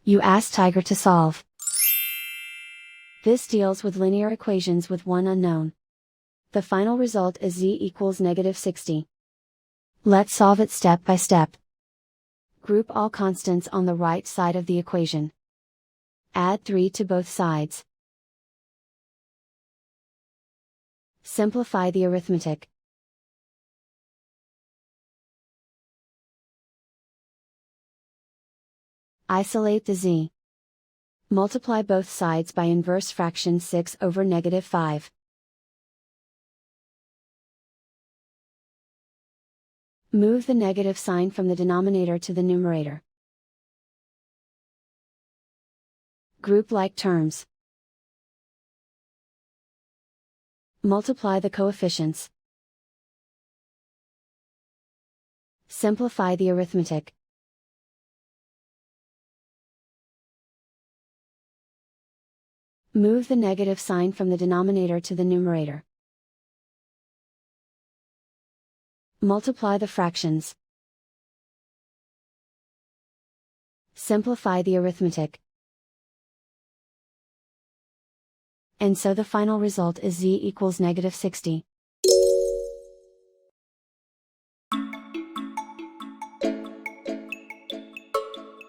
You ask Tiger to solve. This deals with linear equations with one unknown. The final result is z equals -60. Let's solve it step by step. Group all constants on the right side of the equation. Add 3 to both sides. Simplify the arithmetic. Isolate the z. Multiply both sides by inverse fraction 6 over -5. Move the negative sign from the denominator to the numerator. Group like terms. Multiply the coefficients. Simplify the arithmetic. Move the negative sign from the denominator to the numerator. Multiply the fractions. Simplify the arithmetic. And so the final result is z equals -60.